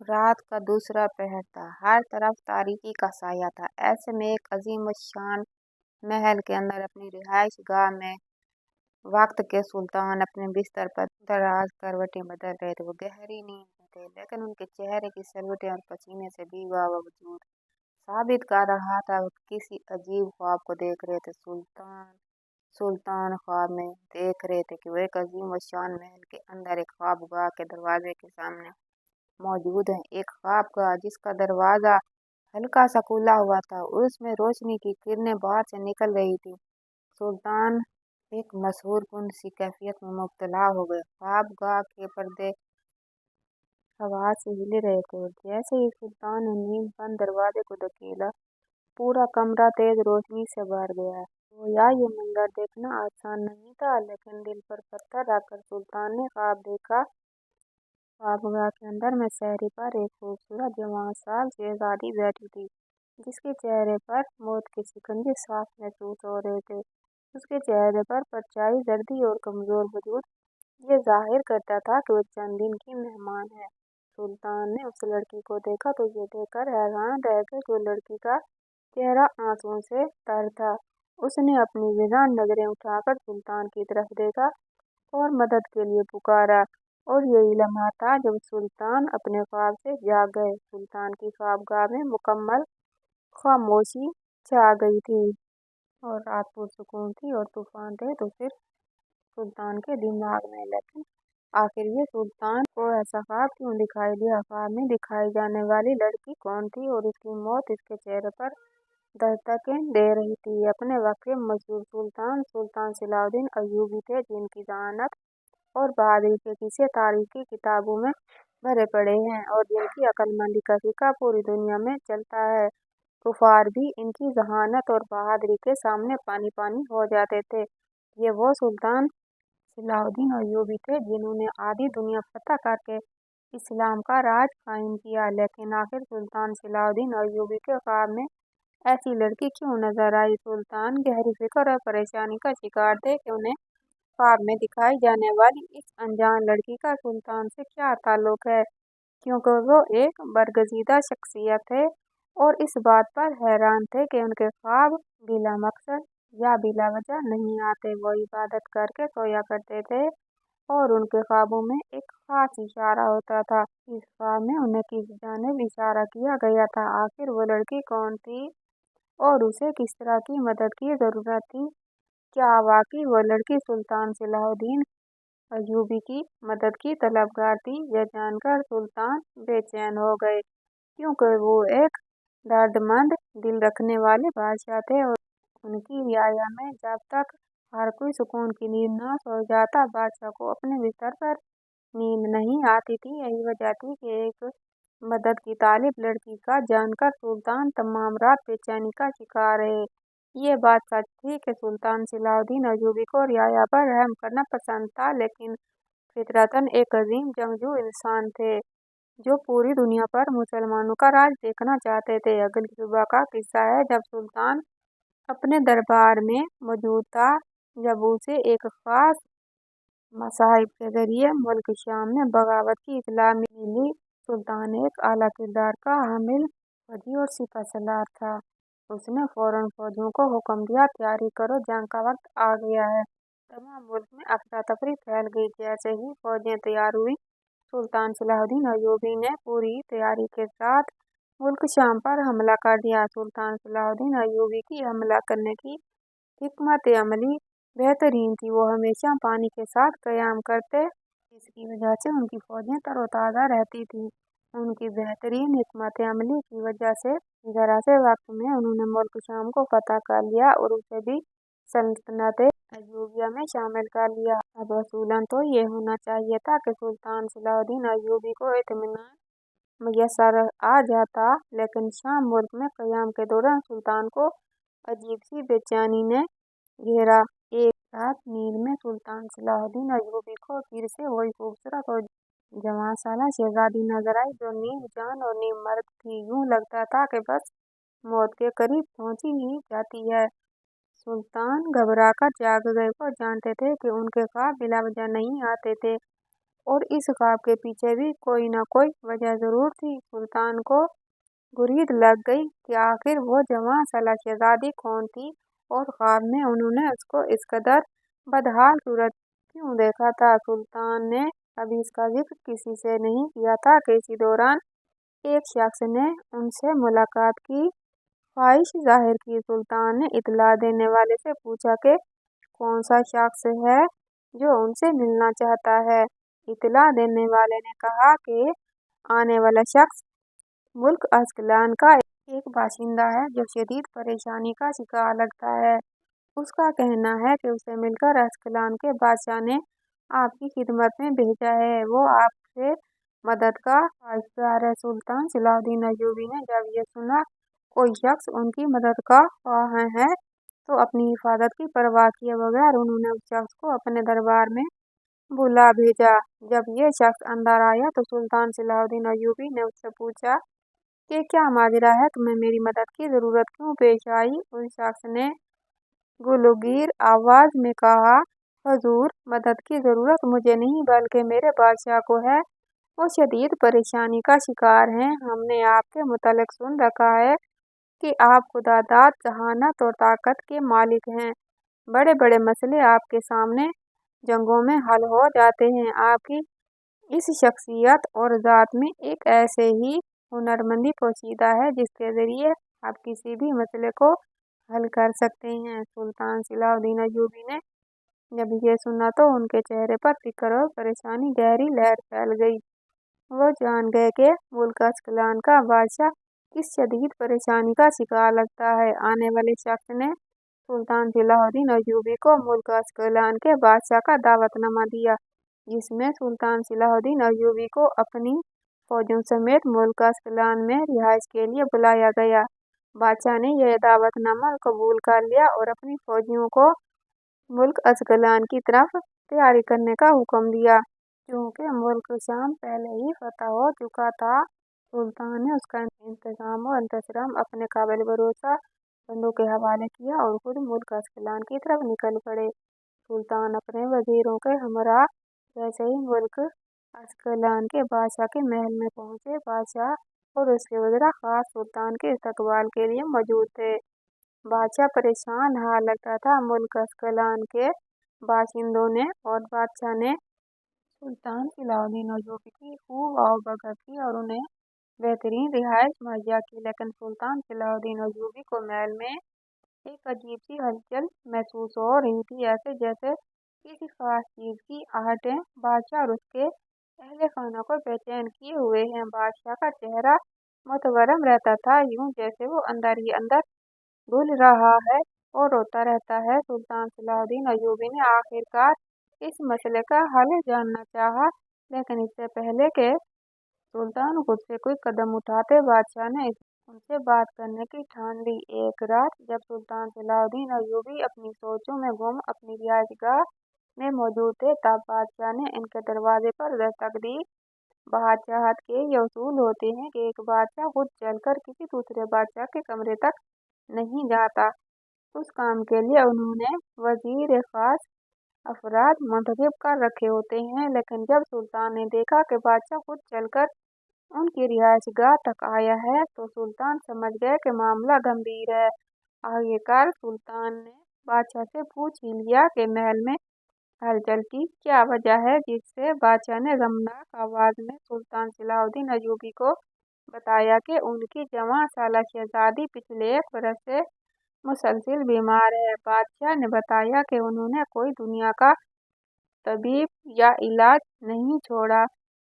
रात का दूसरा पहर था। हर तरफ तारीकी का साया था। ऐसे में एक अजीम-उश-शान महल के अंदर अपनी रिहाइशगाह में वक्त के सुल्तान अपने बिस्तर पर दराज करवटें बदल रहे थे। वो गहरी नींद में थे, लेकिन उनके चेहरे की सलवटें और पसीने से भीगा हुआ वजूद साबित कर रहा था वो किसी अजीब ख्वाब को देख रहे थे। सुल्तान ख्वाब में देख रहे थे कि वो एक अजीम व शान महल के अंदर एक ख्वाबगाह के दरवाजे के सामने मौजूद है। एक ख्वाबगाह जिसका दरवाजा हल्का सा खुला हुआ था, उसमें रोशनी की किरणें बाहर से निकल रही थी। सुल्तान एक मशहूर कुन सी कैफियत में मुब्तला हो गए। ख्वाबगाह के पर्दे हवा से हिल रहे थे और जैसे ही सुल्तान ने नींद बंद दरवाजे को धकेला, पूरा कमरा तेज रोशनी से भर गया। गोया ये मंजर देखना आसान नहीं था, लेकिन दिल पर पत्थर रखकर सुल्तान ने ख्वाब देखा। ख्वाबगाह के अंदर में सहरी पर एक खूबसूरत जवान साल शहजादी बैठी थी, जिसके चेहरे पर मौत के शिकंजे साफ महसूस हो रहे थे। उसके चेहरे पर परछाई सर्दी और कमजोर वजूद ये जाहिर करता था कि वो चंद दिन की मेहमान है। सुल्तान ने उस लड़की को देखा तो ये देखकर हैरान रह गए कि वो लड़की का चेहरा आंसुओं से तर था। उसने अपनी वीरान नजरें उठाकर सुल्तान की तरफ देखा और मदद के लिए पुकारा, और यही लम्हा था जब सुल्तान अपने ख्वाब से जाग गए। सुल्तान की ख्वाबगाह में मुकम्मल खामोशी छा गई थी और रात पुरसुकून थी और तूफान थे तो सिर्फ सुल्तान के दिमाग में। लेकिन आखिर ये सुल्तान को ऐसा ख्वाब क्यों दिखाई दिया? ख्वाब में दिखाई जाने वाली लड़की कौन थी और उसकी मौत इसके चेहरे पर दस्तकें दे रही थी? अपने वक्त के मशहूर सुल्तान सुल्तान सलाहुद्दीन अय्यूबी थे, जिनकी जहानत और बहादुरी के किस्से तारीखी किताबों में भरे पड़े हैं और जिनकी अक्लमंदी का सिक्का पूरी दुनिया में चलता है। कुफार भी इनकी जहानत और बहादुरी के सामने पानी पानी हो जाते थे। ये वो सुल्तान सलाहुद्दीन अय्यूबी थे जिन्होंने आधी दुनिया फतह करके इस्लाम का राज कायम किया। लेकिन आखिर सुल्तान सलाहुद्दीन अय्यूबी के ख्वाब में ऐसी लड़की क्यों नजर आई? सुल्तान गहरी फिक्र और परेशानी का शिकार थे कि उन्हें ख्वाब में दिखाई जाने वाली इस अनजान लड़की का सुल्तान से क्या ताल्लुक है, क्योंकि वो एक बरगजीदा शख्सियत है और इस बात पर हैरान थे कि उनके ख्वाब बिला मकसद या बिला वजह नहीं आते। वो इबादत करके सोया करते थे और उनके ख्वाबों में एक खास इशारा होता था। इस ख्वाब में उन्हें किस जानिब इशारा किया गया था? आखिर वो लड़की कौन थी और उसे किस तरह की मदद की जरूरत थी? क्या वाकई वो लड़की सुल्तान सलाहुद्दीन अय्यूबी की मदद की तलबगार थी? यह जानकर सुल्तान बेचैन हो गए, क्योंकि वो एक दर्दमंद दिल रखने वाले बादशाह थे और उनकी रियाया में जब तक हर कोई सुकून की नींद न सो जाता, बादशाह को अपने बिस्तर पर नींद नहीं आती थी। यही वजह थी कि एक मदद की तालिब लड़की का जानकर सुल्तान तमाम रात बेचैनी का शिकार रहे। ये बात सच थी कि सुल्तान सलाहुद्दीन अय्यूबी को रियाया पर रहम करना पसंद था, लेकिन फितरतन एक अजीम जंगजू इंसान थे जो पूरी दुनिया पर मुसलमानों का राज देखना चाहते थे। अगली सुबह का किस्सा है जब सुल्तान अपने दरबार में मौजूद था, जब उसे एक खास मसाहिब के जरिए मुल्क शाम में बगावत की इत्तला मिली। सुल्तान एक आला किरदार का हामिल फौजी और सिपहसालार था। उसने फौरन फौजियों को हुक्म दिया, तैयारी करो, जंग का वक्त आ गया है। तमाम मुल्क में अफरा तफरी फैल गई। जैसे ही फौजें तैयार हुई, सुल्तान सलाहुद्दीन अय्यूबी ने पूरी तैयारी के साथ मुल्क शाम पर हमला कर दिया। सुल्तान सलाहुद्दीन अय्यूबी की हमला करने की हिकमत अमली बेहतरीन थी। वो हमेशा पानी के साथ क़याम करते, जिसकी वजह से उनकी फौजें तरोताज़ा रहती थीं। उनकी बेहतरीन हिकमत अमली की वजह से ज़रा से वक्त में उन्होंने मुल्क शाम को फतह कर लिया और उसे भी सल्तनत अय्यूबिया में शामिल कर लिया। अब असूलन तो ये होना चाहिए था कि सुल्तान सलाहुद्दीन अय्यूबी को इत्मीनान मुयस्सर आ जाता, लेकिन शाम मुल्क में क़याम के दौरान सुल्तान को अजीब सी बेचैनी ने घेरा। एक रात नींद में सुल्तान सलाहुद्दीन अय्यूबी को फिर से वही खूबसूरत और जवान साला शहजादी नजर आई, जो नीम जान और नीम मर्द थी। यूं लगता था कि बस मौत के करीब पहुंची ही जाती है। सुल्तान घबरा कर जाग गए। वो जानते थे कि उनके ख्वाब बिला वजह नहीं आते थे और इस ख्वाब के पीछे भी कोई न कोई वजह जरूर थी। सुल्तान को गुरीद लग गई कि आखिर वो जवां साला शहजादी कौन थी और ख्वाब में उन्होंने उसको इस कदर बदहाल सूरत क्यों देखा था। सुल्तान ने अभी इसका जिक्र किसी से नहीं किया था कि इसी दौरान एक शख्स ने उनसे मुलाकात की ख्वाहिश जाहिर की। सुल्तान ने इत्तला देने वाले से पूछा कि कौन सा शख्स है जो उनसे मिलना चाहता है। इत्तला देने वाले ने कहा कि आने वाला शख्स मुल्क अस्कलान का एक बाशिंदा है जो शदीद परेशानी का शिकार लगता है। उसका कहना है कि उसे मिलकर अस्कलान के बादशाह ने आपकी खिदमत में भेजा है। वो आपसे मदद का ख्वाहिशगार है। सुल्तान सलाहुद्दीन अय्यूबी ने जब ये सुना कोई शख्स उनकी मदद का ख्वाह है तो अपनी हिफाजत की परवाह किए बगैर उन्होंने उस शख्स को अपने दरबार में बुला भेजा। जब ये शख्स अंदर आया तो सुल्तान सलाहुद्दीन अय्यूबी ने उससे पूछा कि क्या माजरा है, तुम्हें मेरी मदद की ज़रूरत क्यों पेश आई। उस शख्स ने गुलगीर आवाज़ में कहा, हुजूर, मदद की ज़रूरत मुझे नहीं बल्कि मेरे बादशाह को है। वो शदीद परेशानी का शिकार हैं। हमने आपके मुतल्लिक सुन रखा है कि आप खुदादाद, जहानत और ताकत के मालिक हैं। बड़े बड़े मसले आपके सामने जंगों में हल हो जाते हैं। आपकी इस शख्सियत और ज़ात में एक ऐसे ही हुनरमंदी पोशीदा है जिसके ज़रिए आप किसी भी मसले को हल कर सकते हैं। सुल्तान सलाहुद्दीन अय्यूबी ने जब ये सुना तो उनके चेहरे पर फिक्र और परेशानी गहरी लहर फैल गई। वो जान गए कि मुल्क अस्कलान का बादशाह किस शदीद परेशानी का शिकार लगता है। आने वाले शख्स ने सुल्तान सलाहुद्दीन अय्यूबी को मुल्क अस्कलान के बादशाह का दावतनामा दिया, जिसमें सुल्तान सलाहुद्दीन अय्यूबी को अपनी फौजों समेत मुल्क अस्कलान में रिहाइश के लिए बुलाया गया। बादशाह ने यह दावतनामा कबूल कर लिया और अपनी फौजियों को मुल्क अस्कलान की तरफ तैयारी करने का हुक्म दिया। क्योंकि मुल्क शाम पहले ही फतह हो चुका था, सुल्तान ने उसका इंतजाम और इंतजाम अपने काबिल भरोसा बंदों के हवाले किया और खुद मुल्क अस्कलान की तरफ निकल पड़े। सुल्तान अपने वजीरों के हमरा जैसे ही मुल्क अस्कलान के बादशाह के महल में पहुंचे, बादशाह और उसके वज़ीर खास सुल्तान के इस्तकबाल के लिए मौजूद थे। बादशाह परेशान हाल लगता था। मुल्क अस्कलान के बाशिंदों ने और बादशाह ने सुल्तान सलाहुद्दीन अय्यूबी की खूब आवभगत की और उन्हें बेहतरीन रिहाइश मुहैया की। लेकिन सुल्तान सलाहुद्दीन अय्यूबी को महल में एक अजीब सी हलचल महसूस हो रही थी, ऐसे जैसे किसी खास चीज की आहटें बादशाह और उसके अहले खाना को बेचैन किए हुए हैं। बादशाह का चेहरा मुतवरम रहता था, यूं जैसे वो अंदर ही अंदर घुल रहा है और रोता रहता है। सुल्तान सलाहुद्दीन अय्यूबी ने आखिरकार इस मसले का हल जानना चाहा, लेकिन इससे पहले कि सुल्तान खुद से कोई कदम उठाते, बादशाह ने उनसे बात करने की ठान ली। एक रात जब सुल्तान सलाहुद्दीन अय्यूबी अपनी सोचों में गुम अपनी रिहाइशगाह में मौजूद थे, तब बादशाह ने इनके दरवाजे पर दस्तक दी। बादशाहत के ये उसूल होते हैं कि एक बादशाह खुद चलकर किसी दूसरे बादशाह के कमरे तक नहीं जाता। उस काम के लिए उन्होंने वजीर खास अफराद मुंतखब कर रखे होते हैं। लेकिन जब सुल्तान ने देखा कि बादशाह खुद चलकर उनकी रिहाइशगाह तक आया है तो सुल्तान समझ गए कि मामला गंभीर है। आखिरकार सुल्तान ने बादशाह से पूछ ही लिया कि महल में हलचल की क्या वजह है, जिससे बादशाह ने गमनाक आवाज में सुल्तान सलाहुद्दीन अय्यूबी को बताया कि उनकी जवां साला शहजादी पिछले 1 बरस से मुसलसिल बीमार है। बादशाह ने बताया कि उन्होंने कोई दुनिया का तबीब या इलाज नहीं छोड़ा,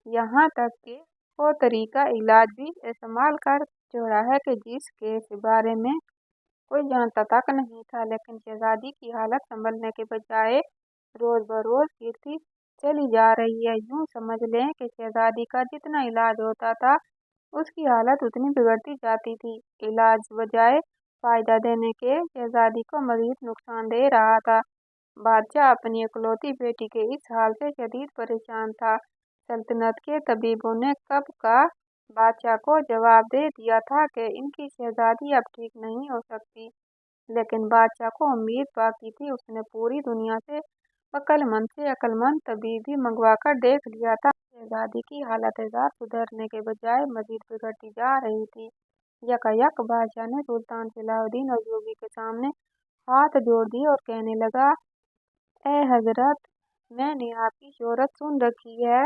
यहाँ तक कि वो तरीका इलाज भी इस्तेमाल कर छोड़ा है कि जिसके बारे में कोई जानता तक नहीं था। लेकिन शहजादी की हालत संभलने के बजाय रोज बरोज गिरती चली जा रही है। यूं समझ लें कि शहजादी का जितना इलाज होता था उसकी हालत उतनी बिगड़ती जाती थी। इलाज बजाय फायदा देने के शहजादी को मजीद नुकसान दे रहा था। बादशाह अपनी इकलौती बेटी के इस हाल से शदीद परेशान था। सल्तनत के तबीबों ने कब का बादशाह को जवाब दे दिया था कि इनकी शहजादी अब ठीक नहीं हो सकती, लेकिन बादशाह को उम्मीद बाकी थी। उसने पूरी दुनिया से अक्लमंद से अक्लमंद तबीब भी मंगवा कर देख लिया था। शहजादी की हालत सुधरने के बजाय मजीद बिगड़ती जा रही थी। यकायक बादशाह ने सुल्तान सलाहुद्दीन अय्यूबी के सामने हाथ जोड़ दिए और कहने लगा, ए हजरत, मैंने आपकी शोहरत सुन रखी है।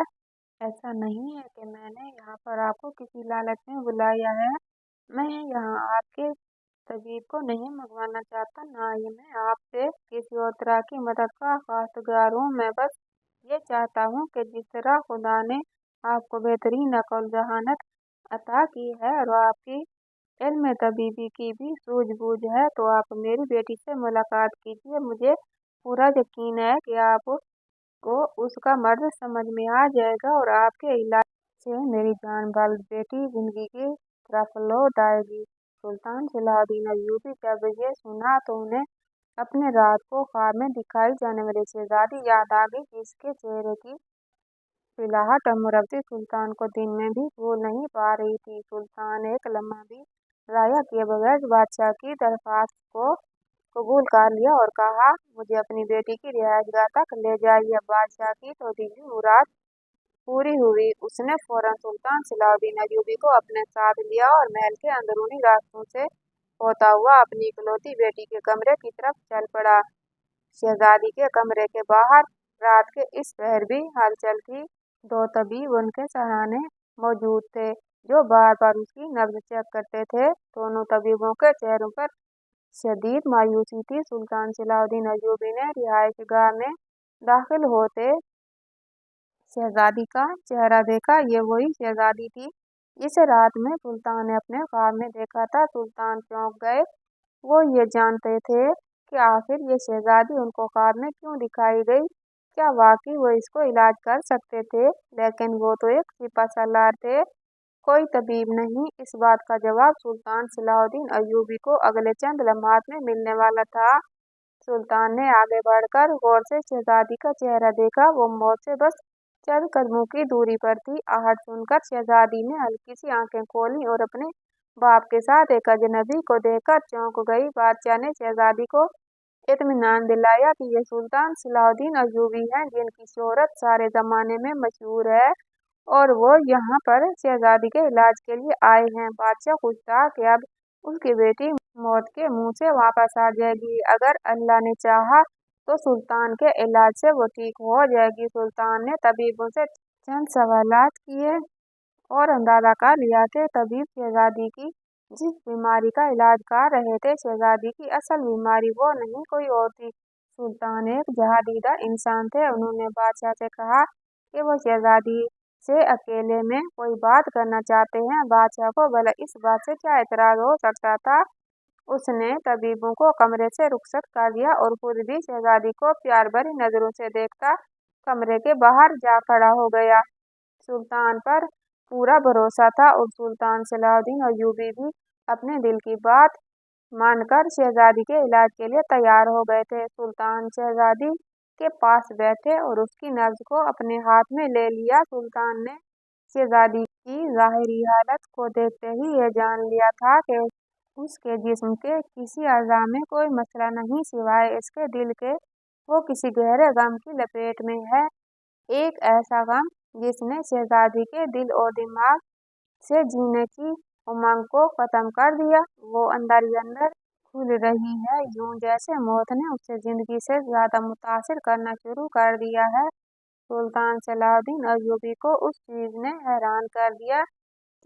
ऐसा नहीं है कि मैंने यहाँ पर आपको किसी लालच में बुलाया है। मैं यहाँ आपके तबीब को नहीं मंगवाना चाहता, ना ही मैं आपसे किसी और तरह की मदद का खातिरदार हूँ। मैं बस ये चाहता हूँ कि जिस तरह खुदा ने आपको बेहतरीन अक्ल जहानत अता की है और आपकी इल्म तबीबी की भी सूझबूझ है, तो आप मेरी बेटी से मुलाकात कीजिए। मुझे पूरा यकीन है कि आपको उसका मर्द समझ में आ जाएगा और आपके इलाज से मेरी जान बाल बेटी जिंदगी की तरफ लौट आएगी। सुल्तान सलाहुद्दीन अय्यूबी जब ये सुना तो उन्हें अपने रात को ख्वाब में दिखाई जाने वाली शहजादी याद आ गई, जिसके चेहरे की खिलाहट अमरवती सुल्तान को दिन में भी भूल नहीं पा रही थी। सुल्तान एक लम्हा भी राया किए बगैर बादशाह की दरख्वास्त को कबूल कर लिया और कहा, मुझे अपनी बेटी की रिहाइशगाह तक ले जाइए। बादशाह की तो दिली मुराद पूरी हुई। उसने फौरन सुल्तान सलाहुद्दीन अय्यूबी को अपने साथ लिया और महल के अंदरूनी रास्तों से होता हुआ अपनी इकलौती बेटी के कमरे की तरफ चल पड़ा। शहजादी के कमरे के बाहर रात के इस पहर भी हलचल थी। दो तबीब उनके सराहने मौजूद थे, जो बार बार उसकी नब्ज चेक करते थे। दोनों तबीबों के चेहरों पर शदीद मायूसी थी। सुल्तान सलाहुद्दीन अय्यूबी ने रिहाइशगाह में दाखिल होते शहजादी का चेहरा देखा। ये वही शहजादी थी जिसे रात में सुल्तान ने अपने ख्वाब में देखा था। सुल्तान चौंक गए। वो ये जानते थे कि आखिर ये शहजादी उनको ख्वाब में क्यों दिखाई गई। क्या वाकई वो इसको इलाज कर सकते थे? लेकिन वो तो एक सिपा सालार थे, कोई तबीब नहीं। इस बात का जवाब सुल्तान सलाहुद्दीन अय्यूबी को अगले चंद लम्हात में मिलने वाला था। सुल्तान ने आगे बढ़कर गौर से शहजादी का चेहरा देखा। वो मौत से बस चंद कदमों की दूरी पर थी। आहट सुनकर शहजादी ने हल्की सी आंखें खोली और अपने बाप के साथ एक अजनबी को देखकर चौंक गई। बादशाह ने शहजादी को इत्मीनान दिलाया कि ये सुल्तान सलाहुद्दीन अय्यूबी हैं, जिनकी शोहरत सारे जमाने में मशहूर है और वो यहाँ पर शहजादी के इलाज के लिए आए हैं। बादशाह खुश था कि अब उसकी बेटी मौत के मुंह से वापस आ जाएगी। अगर अल्लाह ने चाहा तो सुल्तान के इलाज से वो ठीक हो जाएगी। सुल्तान ने तबीबों से चंद सवालात किए और अंदाजा कर लिया कि तबीब शहजादी की जिस बीमारी का इलाज कर रहे थे, शहजादी की असल बीमारी वो नहीं कोई और थी। सुल्तान एक जहादीदा इंसान थे। उन्होंने बादशाह से कहा कि वो शहजादी से अकेले में कोई बात करना चाहते हैं। बादशाह को भला इस बात से क्या एतराज हो सकता था। उसने तबीबों को कमरे से रुखसत कर दिया और खुद भी शहजादी को प्यार भरी नजरों से देखता कमरे के बाहर जा खड़ा हो गया। सुल्तान पर पूरा भरोसा था और सुल्तान सलाहुद्दीन अय्यूबी भी अपने दिल की बात मानकर शहजादी के इलाज के लिए तैयार हो गए थे। सुल्तान शहजादी के पास बैठे और उसकी नब्ज को अपने हाथ में ले लिया। सुल्तान ने शहजादी की ज़ाहिरी हालत को देखते ही ये जान लिया था कि उसके जिस्म के किसी अज़ा में कोई मसला नहीं सिवाय इसके दिल के। वो किसी गहरे गम की लपेट में है, एक ऐसा गम जिसने शहजादी के दिल और दिमाग से जीने की उमंग को खत्म कर दिया। वो अंदर ही अंदर खुल रही है, यूं जैसे मौत ने उसे जिंदगी से ज्यादा मुतासिर करना शुरू कर दिया है। सुल्तान सलाहुद्दीन अय्यूबी को उस चीज ने हैरान कर दिया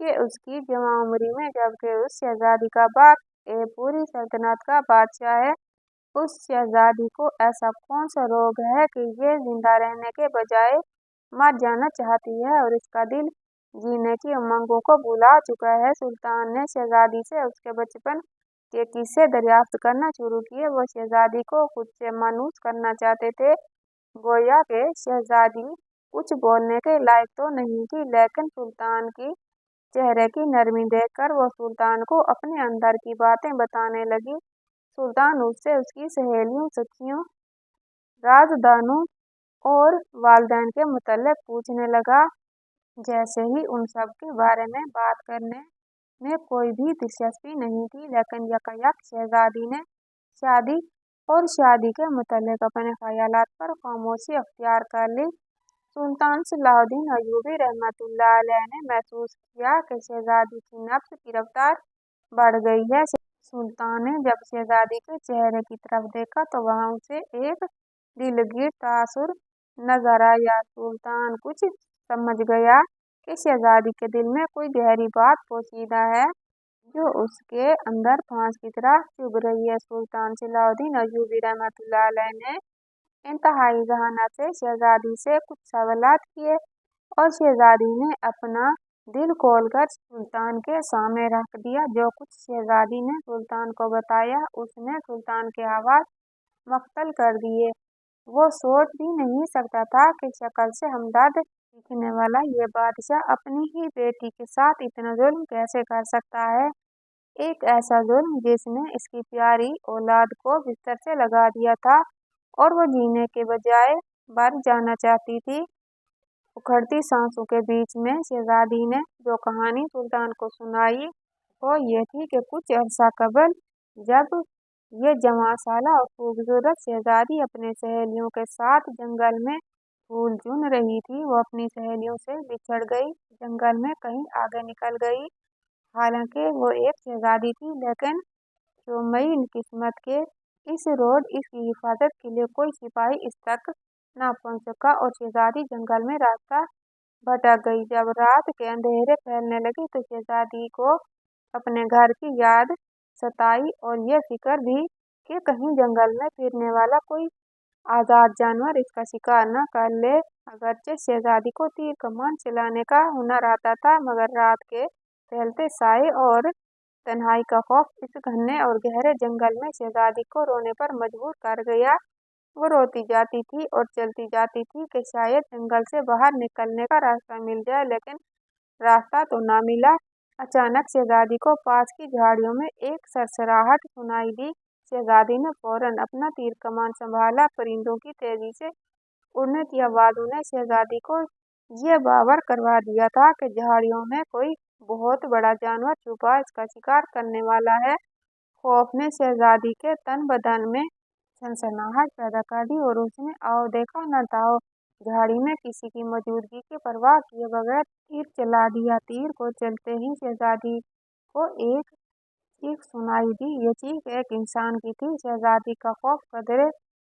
कि उसकी जवां उम्री में, जबकि उस शहजादी का बाप पूरी सल्तनत का बादशाह है, उस शहजादी को ऐसा कौन सा रोग है कि ये जिंदा रहने के बजाय मर जाना चाहती है और इसका दिल जीने की उमंगों को भुला चुका है। सुल्तान ने शहजादी से उसके बचपन के किस्से दरियाफ्त करना शुरू किए। वो शहजादी को खुद से मानूस करना चाहते थे। गोया के शहजादी कुछ बोलने के लायक तो नहीं थी, लेकिन सुल्तान की चेहरे की नरमी देखकर वो सुल्तान को अपने अंदर की बातें बताने लगी। सुल्तान उससे उसकी सहेलियों, सखियों, राजदानों और वालिदैन के मुतल्लिक पूछने लगा। जैसे ही उन सब के बारे में बात करने में कोई भी दिलचस्पी नहीं थी, लेकिन यकायक शहजादी ने शादी और शादी के मुतालिक अपने ख्यालात पर खामोशी अख्तियार कर ली। सुल्तान सलाहुद्दीन अय्यूबी रहमतुल्लाह अलैह ने महसूस किया कि शहजादी की नब्ज की रफ्तार बढ़ गई है। सुल्तान ने जब शहजादी के चेहरे की तरफ देखा तो वहां उसे एक दिलगीर तासुर नजर आया। सुल्तान कुछ समझ गया कि शहजादी के दिल में कोई गहरी बात पोशीदा है जो उसके अंदर फांस की तरह चुभ रही है। सुल्तान सलाहुद्दीन अय्यूबी रहमतुल्लाह अलैह ने इंतहाई जहानत से शहजादी से कुछ सवालात किए और शहजादी ने अपना दिल खोलकर सुल्तान के सामने रख दिया। जो कुछ शहजादी ने सुल्तान को बताया उसने सुल्तान के आवाज मख्तल कर दिए। वो सोच भी नहीं सकता था कि शक्ल से हमदर्द दिखने वाला ये बादशाह अपनी ही बेटी के साथ इतना जुल्म कैसे कर सकता है। एक ऐसा जुल्म जिसने इसकी प्यारी औलाद को बिस्तर से लगा दिया था और वो जीने के बजाय मर जाना चाहती थी। उखड़ती सांसों के बीच में शहजादी ने जो कहानी सुल्तान को सुनाई वो ये थी कि कुछ अरसा कबल जब ये जवां और खूबसूरत शहजादी अपने सहेलियों के साथ जंगल में फूल चुन रही थी, वो अपनी सहेलियों से बिछड़ गई, जंगल में कहीं आगे निकल गई। हालांकि वो एक शहजादी थी लेकिन शोमई किस्मत के इस रोड इसकी हिफाजत के लिए कोई सिपाही इस तक न पहुंच सका और शहजादी जंगल में रास्ता भटक गई। जब रात के अंधेरे फैलने लगी तो शहजादी को अपने घर की याद सताई और ये फिक्र भी कि कहीं जंगल में फिरने वाला कोई आजाद जानवर इसका शिकार न कर ले। अगरचे शहजादी को तीर कमान चलाने का हुनर आता था मगर रात के फैलते साए और तन्हाई का खौफ इस घने और गहरे जंगल में शहजादी को रोने पर मजबूर कर गया। वो रोती जाती थी और चलती जाती थी कि शायद जंगल से बाहर निकलने का रास्ता मिल जाए, लेकिन रास्ता तो ना मिला। अचानक शहजादी को पास की झाड़ियों में एक सरसराहट सुनाई दी। शहजादी ने फौरन अपना तीर कमान संभाला। परिंदों की तेजी से उड़ने की आवाजों ने शहजादी को ये बावर करवा दिया था कि झाड़ियों में कोई बहुत बड़ा जानवर छुपा इसका शिकार करने वाला है। खौफ ने शहजादी के तन बदन में सनसनाहट पैदा कर दी और उसने आओ देखा न ताओ झाड़ी में किसी की मौजूदगी की परवाह किए बगैर तीर चला दिया। तीर को चलते ही शहजादी को एक चीख सुनाई दी। ये चीख एक इंसान की थी। शहजादी का खौफ कदरे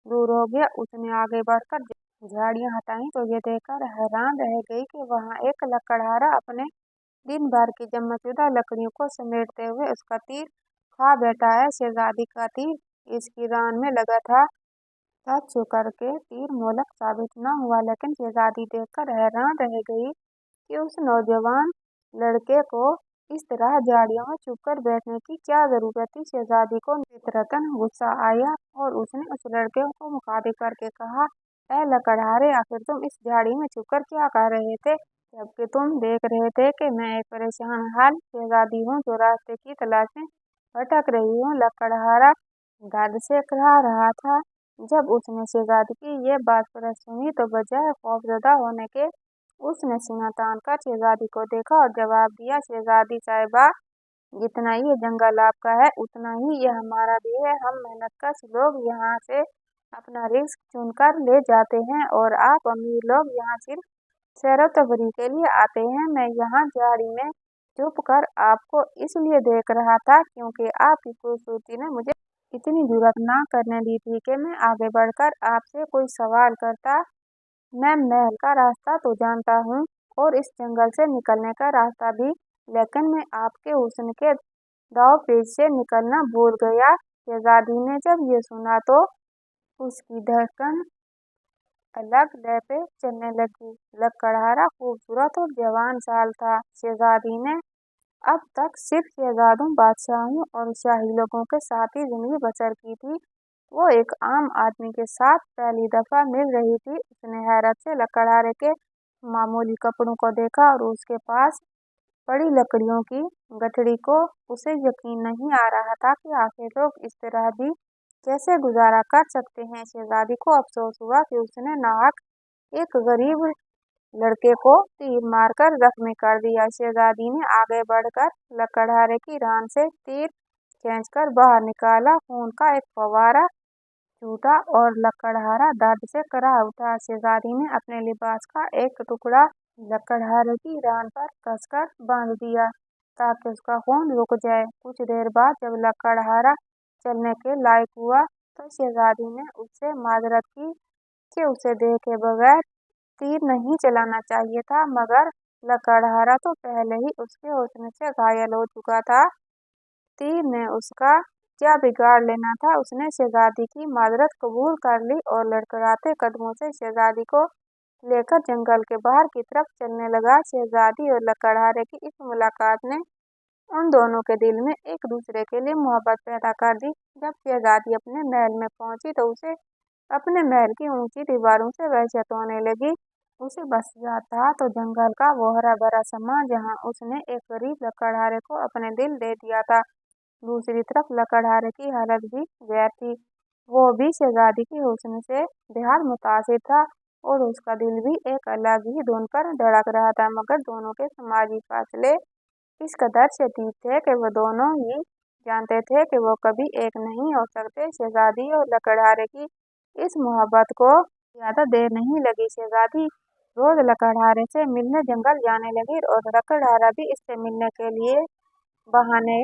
दूर हो गया। उसने आगे बढ़कर झाड़ियां हटाई तो ये देखकर हैरान रह गई कि वहां एक लकड़हारा अपने दिन भर की जमाचुदा लकड़ियों को समेटते हुए उसका तीर खा बैठा है। शहजादी का तीर इसकी रान में लगा था। सच करके तीर मोहलक साबित न हुआ, लेकिन शहजादी देखकर हैरान रह गई कि उस नौजवान लड़के को इस तरह झाड़ियों में छुपकर बैठने की क्या जरूरत थी। शहजादी को फितरतन गुस्सा आया और उसने उस लड़के को मुखातिब करके कहा, ऐ लकड़हारे, आखिर तुम इस झाड़ी में छुपकर क्या कर रहे थे जबकि तुम देख रहे थे कि मैं एक परेशान हाल शहजादी हूँ जो रास्ते की तलाश में भटक रही हूँ। लकड़हारा दर्द से कह रहा था। जब उसने शहजादी की ये बात पर सुनी तो बजाय खौफजदा होने के उसने सीना तान कर शहजादी को देखा और जवाब दिया, शहजादी साहिबा, जितना ये जंगल आपका है उतना ही ये हमारा भी है। हम मेहनतकश लोग यहाँ से अपना रिस्क चुनकर ले जाते हैं और आप अमीर लोग यहाँ सिर्फ सैर तफरीह के लिए आते हैं। मैं यहाँ झाड़ी में छुप कर आपको इसलिए देख रहा था क्योंकि आपकी खूबसूरती ने मुझे इतनी जुर्रत ना करने दी थी कि मैं आगे बढ़कर आपसे कोई सवाल करता। मैं महल का रास्ता तो जानता हूँ और इस जंगल से निकलने का रास्ता भी, लेकिन मैं आपके हुस्न के दांव-पेच से निकलना भूल गया। शहजादी ने जब ये सुना तो उसकी धड़कन अलग लय पे चलने लगी। लकड़हारा खूबसूरत और जवान साल था। शहजादी ने अब तक सिर्फ शहजादों, बादशाहों और शाही लोगों के साथ ही जिंदगी बसर की थी। वो एक आम आदमी के साथ पहली दफा मिल रही थी। उसने हैरत से लकड़हारे के मामूली कपड़ों को देखा और उसके पास पड़ी लकड़ियों की गठरी को। उसे यकीन नहीं आ रहा था कि आखिर लोग इस तरह भी कैसे गुजारा कर सकते हैं। शहजादी को अफसोस हुआ कि उसने नाहक एक गरीब लड़के को तीर मारकर जख्मी कर दिया। शहजादी ने आगे बढ़कर लकड़हारे की रान से तीर खींचकर बाहर निकाला। खून का एक फव्वारा टूटा और लकड़हारा दर्द से कराह उठा। शहजादी ने अपने लिबास का एक टुकड़ा लकड़हारे की रान पर कसकर बांध दिया ताकि उसका खून रुक जाए। कुछ देर बाद जब लकड़हारा चलने के लायक हुआ तो शहजादी ने उससे माजरत की कि उसे देखे बगैर तीर नहीं चलाना चाहिए था, मगर लकड़हारा तो पहले ही उसके हुस्न से घायल हो चुका था। तीर ने उसका क्या बिगाड़ लेना था। उसने शहजादी की माजरत कबूल कर ली और लड़खड़ाते कदमों से शहजादी को लेकर जंगल के बाहर की तरफ चलने लगा। शहजादी और लकड़हारे की इस मुलाकात ने उन दोनों के दिल में एक दूसरे के लिए मोहब्बत पैदा कर दी। जब शहजादी अपने महल में पहुंची तो उसे अपने महल की ऊंची दीवारों से वहशत होने लगी। उसे बस याद था तो जंगल का वो हरा भरा समा जहाँ उसने एक गरीब लकड़हारे को अपने दिल दे दिया था। दूसरी तरफ लकड़हारे की हालत भी गैर थी। वो भी शहजादी के हुस्न से बेहद मुतासिर था और उसका दिल भी एक अलग ही धुन पर धड़क रहा था, मगर दोनों के समाजी फासले इस कदर शदीद थे कि वो दोनों ही जानते थे कि वो कभी एक नहीं हो सकते। शहजादी और लकड़हारे की इस मोहब्बत को ज्यादा देर नहीं लगी। शहजादी रोज लकड़हारे से मिलने जंगल जाने लगी और लकड़हारा भी इससे मिलने के लिए बहाने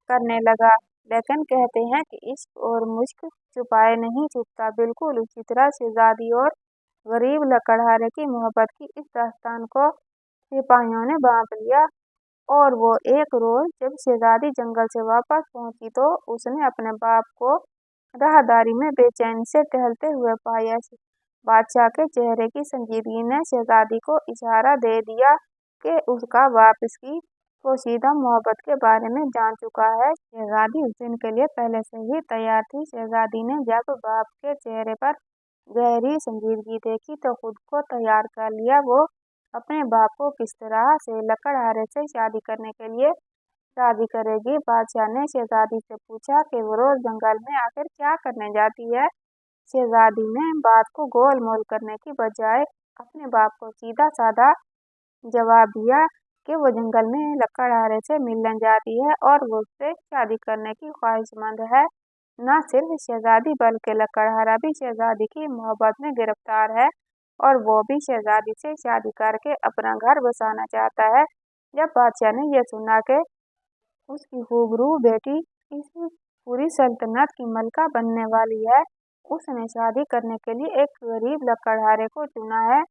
करने लगा। लेकिन कहते हैं कि इश्क और मुश्क छुपाए नहीं छुपता। बिल्कुल उसी तरह शहजादी और गरीब लकड़हारे की मोहब्बत की इस दास्तान को सिपाहियों ने भांप लिया। और वो एक रोज जब शहजादी जंगल से वापस पहुंची तो उसने अपने बाप को राहदारी में बेचैनी से टहलते हुए पाया। बादशाह के चेहरे की संजीदगी ने शहजादी को इशारा दे दिया कि उसका बाप इसकी पोशीदा मोहब्बत के बारे में जान चुका है। शहजादी उस दिन के लिए पहले से ही तैयार थी। शहजादी ने जब बाप के चेहरे पर गहरी संजीदगी देखी तो खुद को तैयार कर लिया। वो अपने बाप को किस तरह से लकड़हारे से शादी करने के लिए राजी करेगी। बादशाह ने शहजादी से पूछा कि वो रोज जंगल में आखिर क्या करने जाती है। शहजादी ने बात को गोल मोल करने की बजाय अपने बाप को सीधा साधा जवाब दिया कि वो जंगल में लकड़हारे से मिलने जाती है और वो उससे शादी करने की ख्वाहिशमंद है। न सिर्फ शहजादी बल्कि लकड़हारा भी शहजादी की मोहब्बत में गिरफ्तार है और वो भी शहजादी से शादी करके अपना घर बसाना चाहता है। जब बादशाह ने यह सुना कि उसकी खूबरू बेटी इस पूरी सल्तनत की मलका बनने वाली है, उसने शादी करने के लिए एक गरीब लकड़हारे को चुना है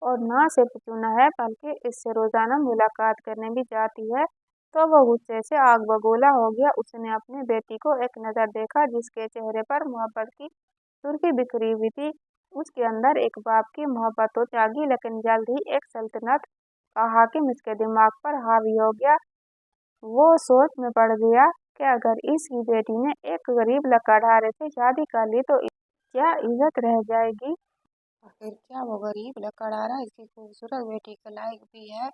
और न सिर्फ चुना है बल्कि इससे रोजाना मुलाकात करने भी जाती है। तो वह गुस्से से आग बबूला हो गया। उसने अपनी बेटी को एक नजर देखा जिसके चेहरे पर मोहब्बत की सुर्खी बिखरी हुई थी। उसके अंदर एक बाप की मोहब्बत तो जागी, लेकिन जल्द ही एक सल्तनत का हाकिम इसके दिमाग पर हावी हो गया। वो सोच में पड़ गया कि अगर इसकी बेटी ने एक गरीब लकड़हारे से शादी कर ली तो क्या इज्जत रह जाएगी। आखिर क्या वो गरीब लकड़हारा इसकी खूबसूरत बेटी के लायक भी है।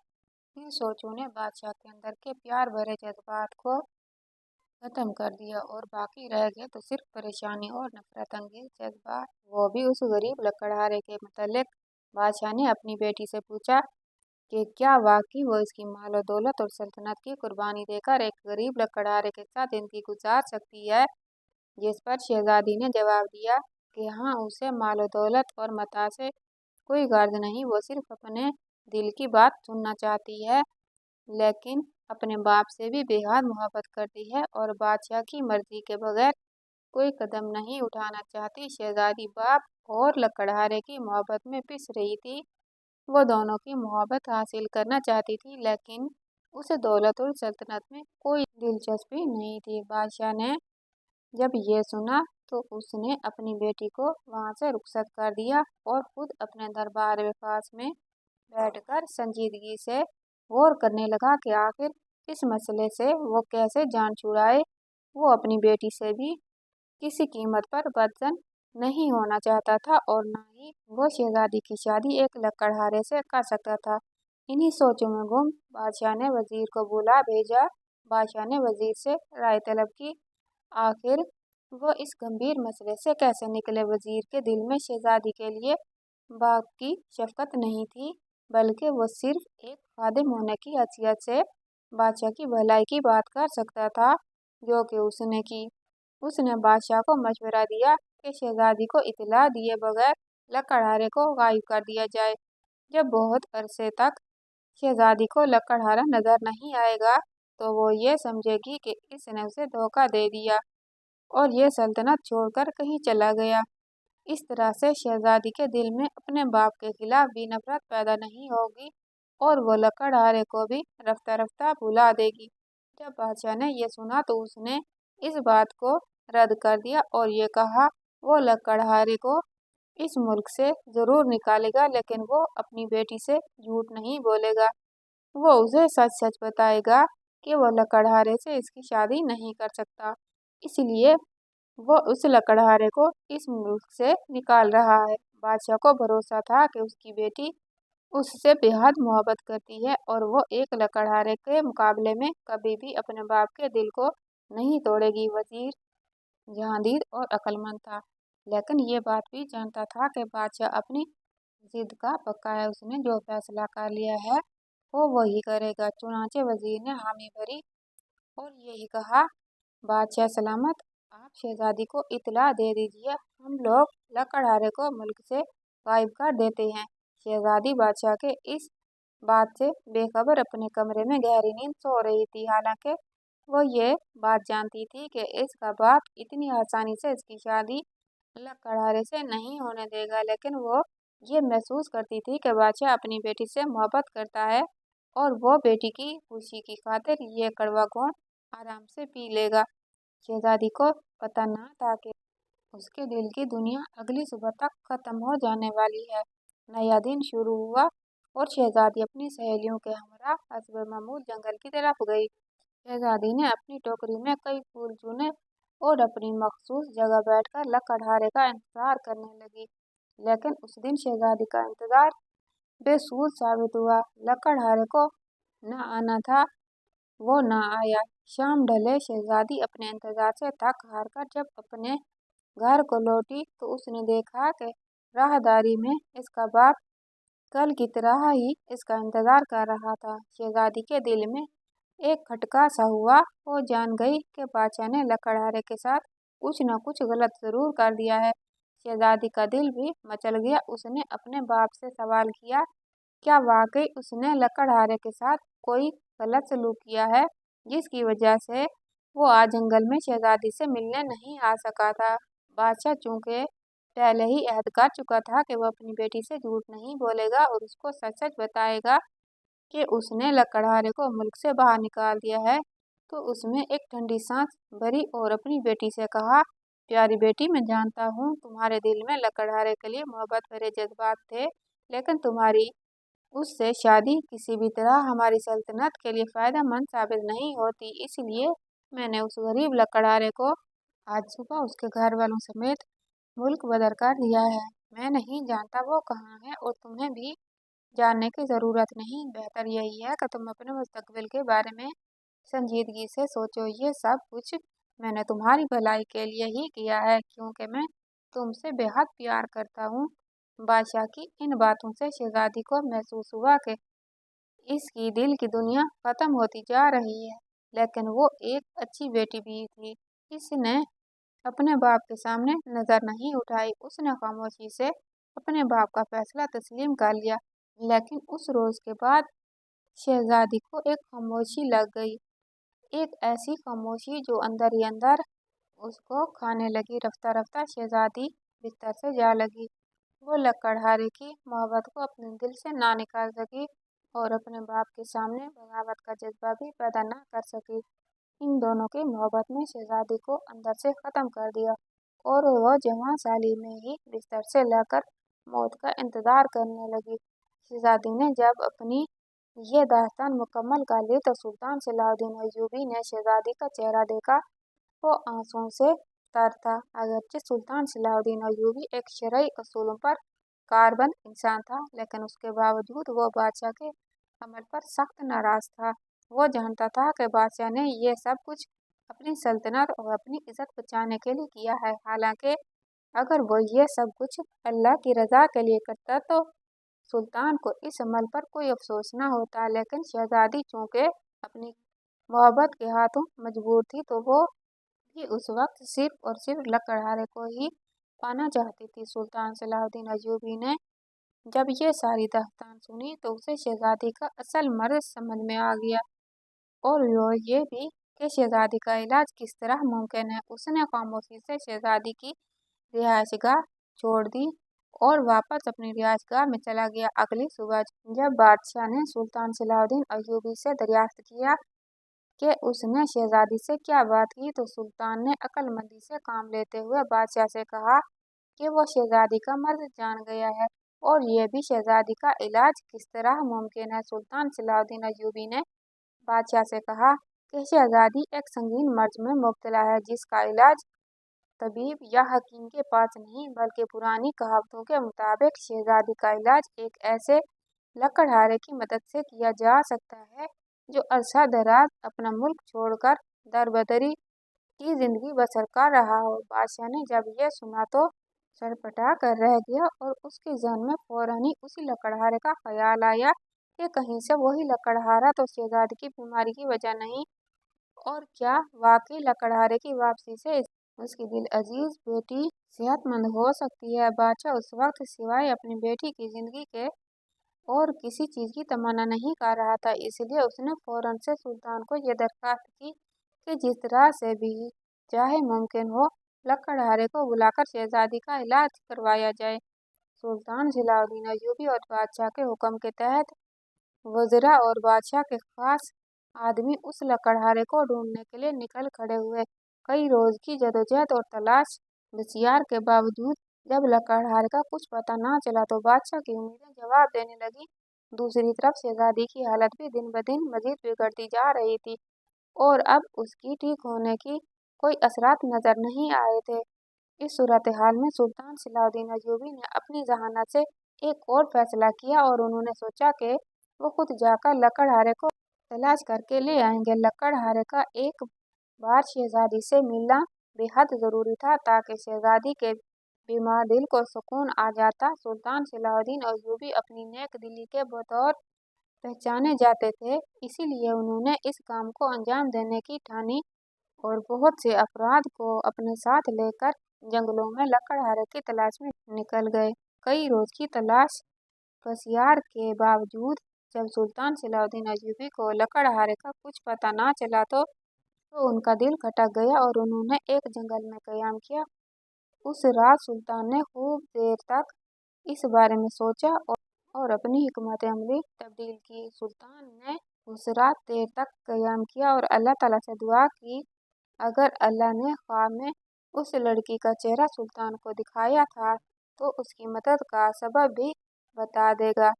इन सोचों ने बादशाह के अंदर के प्यार भरे जज्बात को खत्म कर दिया और बाकी रह गया तो सिर्फ परेशानी और नफरत अंगेज जज्बात। वो भी उस गरीब लकड़हारे के मुतल्लिक बादशाह ने अपनी बेटी से पूछा कि क्या वाकई वो इसकी माल दौलत और सल्तनत की कुर्बानी देकर एक गरीब लकड़हारे के साथ जिंदगी गुजार सकती है। जिस पर शहजादी ने जवाब दिया कि हाँ, उसे माल दौलत और मता से कोई गर्ज नहीं। वो सिर्फ अपने दिल की बात सुनना चाहती है, लेकिन अपने बाप से भी बेहद मोहब्बत करती है और बादशाह की मर्जी के बगैर कोई कदम नहीं उठाना चाहती। शहजादी बाप और लकड़हारे की मोहब्बत में पिस रही थी। वो दोनों की मोहब्बत हासिल करना चाहती थी, लेकिन उसे दौलत और सल्तनत में कोई दिलचस्पी नहीं थी। बादशाह ने जब ये सुना तो उसने अपनी बेटी को वहां से रुखसत कर दिया और खुद अपने दरबार के पास में बैठकर संजीदगी से गौर करने लगा कि आखिर इस मसले से वो कैसे जान छुड़ाए। वो अपनी बेटी से भी किसी कीमत पर बदजन नहीं होना चाहता था और न ही वो शहजादी की शादी एक लकड़हारे से कर सकता था। इन्हीं सोचों में गुम बादशाह ने वजीर को बुला भेजा। बादशाह ने वजीर से राय तलब की आखिर वो इस गंभीर मसले से कैसे निकले। वजीर के दिल में शहजादी के लिए बाप की शफकत नहीं थी, बल्कि वो सिर्फ एक खादिम होने की हैसियत से बादशाह की भलाई की बात कर सकता था, जो कि उसने की। उसने बादशाह को मशवरा दिया कि शहजादी को इत्तला दिए बगैर लकड़हारे को गायब कर दिया जाए। जब बहुत अरसे तक शहजादी को लकड़हारा नजर नहीं आएगा तो वो ये समझेगी कि इसने उसे धोखा दे दिया और ये सल्तनत छोड़कर कहीं चला गया। इस तरह से शहजादी के दिल में अपने बाप के खिलाफ भी नफरत पैदा नहीं होगी और वो लकड़हारे को भी रफ्ता रफ्ता भुला देगी। जब बादशाह ने यह सुना तो उसने इस बात को रद्द कर दिया और ये कहा वो लकड़हारे को इस मुल्क से जरूर निकालेगा, लेकिन वो अपनी बेटी से झूठ नहीं बोलेगा। वो उसे सच सच बताएगा कि वो लकड़हारे से इसकी शादी नहीं कर सकता, इसलिए वो उस लकड़हारे को इस मुल्क से निकाल रहा है। बादशाह को भरोसा था कि उसकी बेटी उससे बेहद मोहब्बत करती है और वो एक लकड़हारे के मुकाबले में कभी भी अपने बाप के दिल को नहीं तोड़ेगी। वजीर जहांगीर और अक्लमंद था, लेकिन ये बात भी जानता था कि बादशाह अपनी जिद का पक्का है। उसने जो फैसला कर लिया है वो वही करेगा। चुनांचे वजीर ने हामी भरी और यही कहा, बादशाह सलामत, आप शहजादी को इत्तला दे दीजिए, हम लोग लकड़हारे को मुल्क से गायब कर देते हैं। शहजादी बादशाह के इस बात से बेखबर अपने कमरे में गहरी नींद सो रही थी। हालांकि वो ये बात जानती थी कि इसका बाप इतनी आसानी से इसकी शादी लकड़हारे से नहीं होने देगा, लेकिन वो ये महसूस करती थी कि बादशाह अपनी बेटी से मोहब्बत करता है और वो बेटी की खुशी की खातिर ये कड़वा घूंट आराम से पी लेगा। शहजादी को पता न था कि उसके दिल की दुनिया अगली सुबह तक खत्म हो जाने वाली है। नया दिन शुरू हुआ और शहजादी अपनी सहेलियों के हमरा हस्ब मामूल जंगल की तरफ गई। शहजादी ने अपनी टोकरी में कई फूल चुने और अपनी मखसूस जगह बैठकर लकड़हारे का इंतजार करने लगी। लेकिन उस दिन शहजादी का इंतजार बेसूर साबित हुआ। लकड़हारे को न आना था, वो न आया। शाम ढले शहजादी अपने इंतजार से थक हार कर जब अपने घर को लौटी तो उसने देखा कि राहदारी में इसका बाप कल की तरह ही इसका इंतजार कर रहा था। शहजादी के दिल में एक खटका सा हुआ। वो जान गई कि बादशाह ने लकड़हारे के साथ कुछ न कुछ गलत जरूर कर दिया है। शहजादी का दिल भी मचल गया। उसने अपने बाप से सवाल किया, क्या वाकई उसने लकड़हारे के साथ कोई गलत सलूक किया है जिसकी वजह से वो आज जंगल में शहजादी से मिलने नहीं आ सका था। बादशाह चूंकि पहले ही अहद कर चुका था कि वो अपनी बेटी से झूठ नहीं बोलेगा और उसको सच सच बताएगा कि उसने लकड़हारे को मुल्क से बाहर निकाल दिया है, तो उसमें एक ठंडी सांस भरी और अपनी बेटी से कहा, प्यारी बेटी, मैं जानता हूँ तुम्हारे दिल में लकड़हारे के लिए मोहब्बत भरे जज्बात थे, लेकिन तुम्हारी उससे शादी किसी भी तरह हमारी सल्तनत के लिए फायदेमंद साबित नहीं होती, इसलिए मैंने उस गरीब लकड़हारे को आज सुबह उसके घर वालों समेत मुल्क बदर कर दिया है। मैं नहीं जानता वो कहाँ है और तुम्हें भी जानने की ज़रूरत नहीं। बेहतर यही है कि तुम अपने मुस्तकबिल के बारे में संजीदगी से सोचो। ये सब कुछ मैंने तुम्हारी भलाई के लिए ही किया है, क्योंकि मैं तुमसे बेहद प्यार करता हूँ। बादशाह की इन बातों से शहजादी को महसूस हुआ कि इसकी दिल की दुनिया खत्म होती जा रही है, लेकिन वो एक अच्छी बेटी भी थी। इसने अपने बाप के सामने नजर नहीं उठाई। उसने खामोशी से अपने बाप का फैसला तस्लीम कर लिया। लेकिन उस रोज के बाद शहजादी को एक खामोशी लग गई, एक ऐसी खामोशी जो अंदर ही अंदर उसको खाने लगी। रफ्ता रफ्ता शहजादी बिस्तर से जा लगी। वो लकड़हारे की मोहब्बत को अपने दिल से ना निकाल सकी और अपने बाप के सामने बगावत का जज्बा भी पैदा ना कर सकी। इन दोनों की मोहब्बत ने शहजादी को अंदर से खत्म कर दिया और वह जवान साली में ही बिस्तर से लेकर मौत का इंतजार करने लगी। शहजादी ने जब अपनी ये दास्तान मुकम्मल कर ली तो सुल्तान सलाहुद्दीन अय्यूबी ने शहजादी का चेहरा देखा। वो आंसुओं से तर था। अगरचे सुल्तान सलाहुद्दीन अय्यूबी एक शरई असूलों पर कारबंद इंसान था, लेकिन उसके बावजूद वो बादशाह के अमल पर सख्त नाराज था। वो जानता था कि बादशाह ने ये सब कुछ अपनी सल्तनत और अपनी इज्जत बचाने के लिए किया है। हालांकि अगर वो ये सब कुछ अल्लाह की रजा के लिए करता तो सुल्तान को इस अमल पर कोई अफसोस न होता, लेकिन शहजादी चूंकि अपनी मोहब्बत के हाथों मजबूर थी तो वो भी उस वक्त सिर्फ और सिर्फ लकड़हारे को ही पाना चाहती थी। सुल्तान सलाहुद्दीन अय्यूबी ने जब ये सारी दास्तान सुनी तो उसे शहजादी का असल मर्ज समझ में आ गया और ये भी कि शहजादी का इलाज किस तरह मुमकिन है। उसने खामोशी से शहजादी की रिहाइशगाह छोड़ दी और वापस अपनी रिहाइशगाह में चला गया। अगली सुबह जब बादशाह ने सुल्तान सलाहुद्दीन अय्यूबी से दरियाफ्त किया कि उसने शहजादी से क्या बात की, तो सुल्तान ने अक्लमंदी से काम लेते हुए बादशाह से कहा कि वो शहजादी का मर्ज जान गया है और ये भी शहजादी का इलाज किस तरह मुमकिन है। सुल्तान सलाहुद्दीन अय्यूबी ने बादशाह से कहा कि शहजादी एक संगीन मर्ज में मुब्तला है जिसका इलाज तबीब या हकीम के पास नहीं बल्कि पुरानी कहावतों के मुताबिक शहजादी का इलाज एक ऐसे लकड़हारे की मदद से किया जा सकता है जो अरसा दराज अपना मुल्क छोड़कर दरबदरी की जिंदगी बसर कर रहा हो। बादशाह ने जब यह सुना तो सरपटा कर रह गया और उसके जहन में फौरन ही उसी लकड़हारे का ख्याल आया कि कहीं से वही लकड़हारा तो शहजादी की बीमारी की वजह नहीं और क्या वाकई लकड़हारे की वापसी से उसकी दिल अजीज बेटी सेहतमंद हो सकती है। बादशाह उस वक्त सिवाय अपनी बेटी की जिंदगी के और किसी चीज की तमन्ना नहीं कर रहा था, इसलिए उसने फौरन से सुल्तान को यह दरख्वास्त की कि जिस तरह से भी चाहे मुमकिन हो लकड़हारे को बुलाकर शहजादी का इलाज करवाया जाए। सुल्तान सलाहुद्दीन अय्यूबी और बादशाह के हुक्म के तहत वज़रा और बादशाह के खास आदमी उस लकड़हारे को ढूंढने के लिए निकल खड़े हुए। कई रोज की जदोजहद और तलाश बसियार के बावजूद जब लकड़हारे का कुछ पता ना चला तो बादशाह की उम्मीदें जवाब देने लगी। दूसरी तरफ शहजादी की हालत भी दिन ब दिन मजीद बिगड़ती जा रही थी और अब उसकी ठीक होने की कोई असरात नजर नहीं आए थे। इस सूरत हाल में सुल्तान सलाहुद्दीन अय्यूबी ने अपनी जहानत से एक और फैसला किया और उन्होंने सोचा कि वो खुद जाकर लकड़हारे को तलाश करके ले आएंगे। लकड़हारे का एक बार शहजादी से मिलना बेहद ज़रूरी था ताकि शहजादी के बीमार दिल को सुकून आ जाता। सुल्तान सलाहुद्दीन अय्यूबी अपनी नेक दिली के बतौर पहचाने जाते थे, इसीलिए उन्होंने इस काम को अंजाम देने की ठानी और बहुत से अफराद को अपने साथ लेकर जंगलों में लकड़हारे की तलाश में निकल गए। कई रोज की तलाश बसियार के बावजूद जब सुल्तान सलाहुद्दीन अय्यूबी को लकड़हारे का कुछ पता ना चला तो उनका दिल खटक गया और उन्होंने एक जंगल में कयाम किया। उस रात सुल्तान ने खूब देर तक इस बारे में सोचा और अपनी हिकमत अमली तब्दील की। सुल्तान ने उस रात देर तक कयाम किया और अल्लाह ताला से दुआ की अगर अल्लाह ने ख्वाब में उस लड़की का चेहरा सुल्तान को दिखाया था तो उसकी मदद का सबब भी बता देगा।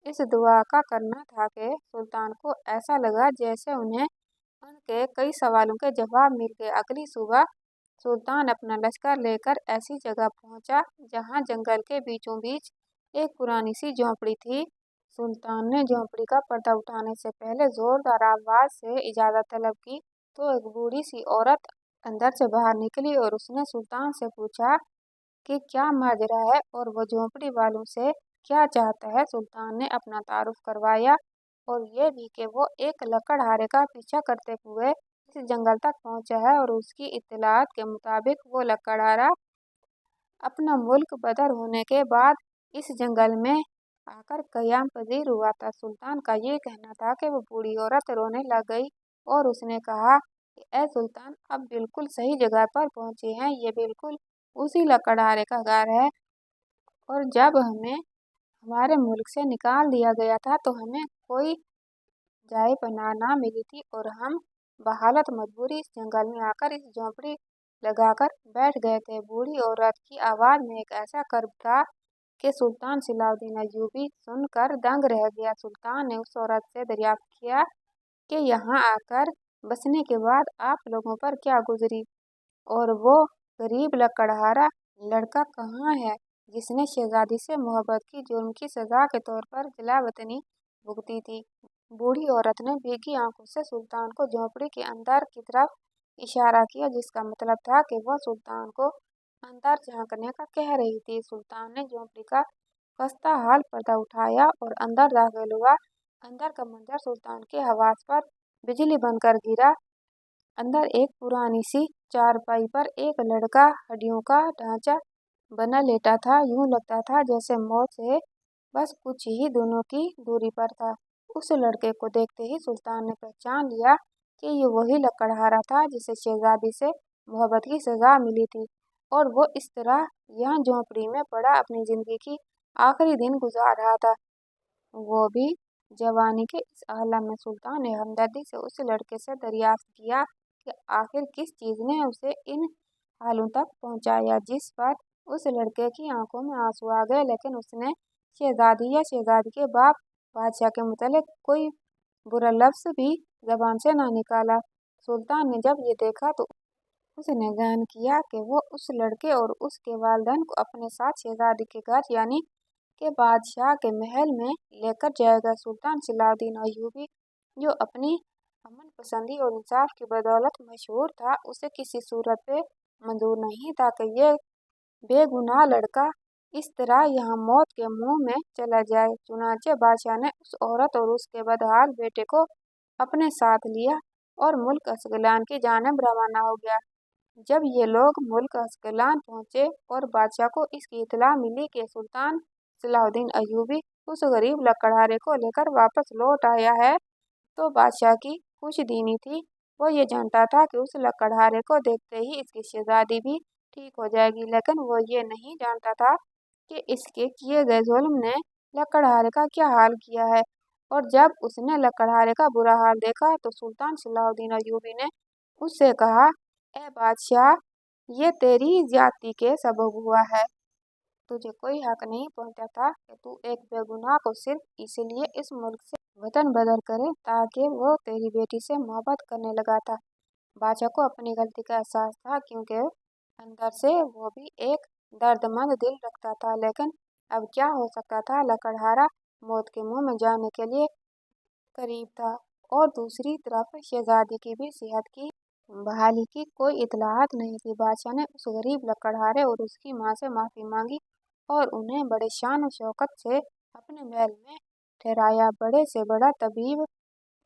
इस दुआ का करना था कि सुल्तान को ऐसा लगा जैसे उन्हें उनके कई सवालों के जवाब मिल गए। अगली सुबह सुल्तान अपना लश्कर लेकर ऐसी जगह पहुंचा जहां जंगल के बीचों बीच एक पुरानी सी झोंपड़ी थी। सुल्तान ने झोंपड़ी का पर्दा उठाने से पहले जोरदार आवाज से इजाजत तलब की तो एक बूढ़ी सी औरत अंदर से बाहर निकली और उसने सुल्तान से पूछा कि क्या माजरा है और वो झोंपड़ी वालों से क्या चाहता है। सुल्तान ने अपना तारुफ करवाया और ये भी कि वो एक लकड़हारे का पीछा करते हुए इस जंगल तक पहुंचा है और उसकी इत्तलात के मुताबिक वो लकड़हारा अपना मुल्क बदर होने के बाद इस जंगल में आकर कयाम पजीर हुआ था। सुल्तान का ये कहना था कि वो बूढ़ी औरत रोने लग गई और उसने कहा कि ए सुल्तान, अब बिल्कुल सही जगह पर पहुंचे हैं, ये बिल्कुल उसी लकड़हारे का घर है और जब हमें हमारे मुल्क से निकाल दिया गया था तो हमें कोई जाए पनाह ना मिली थी और हम बहालत मजबूरी इस जंगल में आकर इस झोंपड़ी लगाकर बैठ गए थे। बूढ़ी औरत की आवाज़ में एक ऐसा कर्ब था कि सुल्तान सलाहुद्दीन अय्यूबी सुनकर दंग रह गया। सुल्तान ने उस औरत से दरियाफ्त किया कि यहाँ आकर बसने के बाद आप लोगों पर क्या गुजरी और वो गरीब लकड़हारा लड़का कहाँ है जिसने शहजादी से मोहब्बत की जुर्म की सजा के तौर पर जलावतनी भुगती थी। बूढ़ी औरत ने भीगी आंखों से सुल्तान को झोंपड़ी के अंदर की तरफ इशारा किया जिसका मतलब था कि वह सुल्तान को अंदर झांकने का कह रही थी। सुल्तान ने झोंपड़ी का खस्ता हाल पर्दा उठाया और अंदर दाखिल हुआ। अंदर का मंजर सुल्तान के हवास पर बिजली बनकर गिरा। अंदर एक पुरानी सी चारपाई पर एक लड़का हड्डियों का ढांचा बना लेटा था। यूं लगता था जैसे मौत से बस कुछ ही दिनों की दूरी पर था। उस लड़के को देखते ही सुल्तान ने पहचान लिया कि ये वही लकड़हारा था जिसे शहजादी से मोहब्बत की सजा मिली थी, और वो इस तरह यहाँ झोंपड़ी में पड़ा अपनी जिंदगी की आखिरी दिन गुजार रहा था, वो भी जवानी के इस आलम में। सुल्तान ने हमदर्दी से उस लड़के से दरियाफ्त किया कि आखिर किस चीज ने उसे इन हालों तक पहुंचाया, जिस पर उस लड़के की आंखों में आंसू आ गए, लेकिन उसने शहजादी या शहजादी के बाप बादशाह के मुतालिक कोई बुरा लफ्ज भी जबान से ना निकाला। सुल्तान ने जब ये देखा तो उसने ज़हन किया कि वो उस लड़के और उसके वालिदैन को अपने साथ शहजादी के घर यानी के बादशाह के महल में लेकर जाएगा। सुल्तान सलाउद्दीन अय्यूबी, जो अपनी अमन पसंदी और इंसाफ की बदौलत मशहूर था, उसे किसी सूरत पे मंजूर नहीं था कि ये बेगुनाह लड़का इस तरह यहाँ मौत के मुंह में चला जाए। चुनांचे बादशाह ने उस औरत और उसके बदहाल बेटे को अपने साथ लिया और मुल्क अस्कलान की जानिब रवाना हो गया। जब ये लोग मुल्क अस्कलान पहुंचे और बादशाह को इसकी इत्तला मिली कि सुल्तान सलाउद्दीन अय्यूबी उस गरीब लकड़हारे को लेकर वापस लौट आया है, तो बादशाह की खुश दीनी थी। वो ये जानता था कि उस लकड़हारे को देखते ही इसकी शहजादी भी ठीक हो जाएगी, लेकिन वो ये नहीं जानता था कि इसके किए गए जुल्म ने लकड़हारे का क्या हाल किया है। और जब उसने लकड़हारे का बुरा हाल देखा तो सुल्तान सलाउद्दीन अय्यूबी ने उससे कहा, ए बादशाह, ये तेरी ज्यादती के सबब हुआ है। तुझे कोई हक नहीं पहुंचा था कि तू एक बेगुनाह को सिर्फ इसलिए इस मुल्क से वतन बदल करे ताकि वो तेरी बेटी से मोहब्बत करने लगा था। बादशाह को अपनी गलती का एहसास था, क्योंकि अंदर से वो भी एक दर्दमंद दिल रखता था, लेकिन अब क्या हो सकता था। लकड़हारा मौत के मुंह में जाने के लिए करीब था, और दूसरी तरफ शहजादी की भी सेहत की बहाली की कोई इतलाहत नहीं थी। बादशाह ने उस गरीब लकड़हारे और उसकी माँ से माफ़ी मांगी और उन्हें बड़े शान और शौकत से अपने महल में ठहराया। बड़े से बड़ा तबीब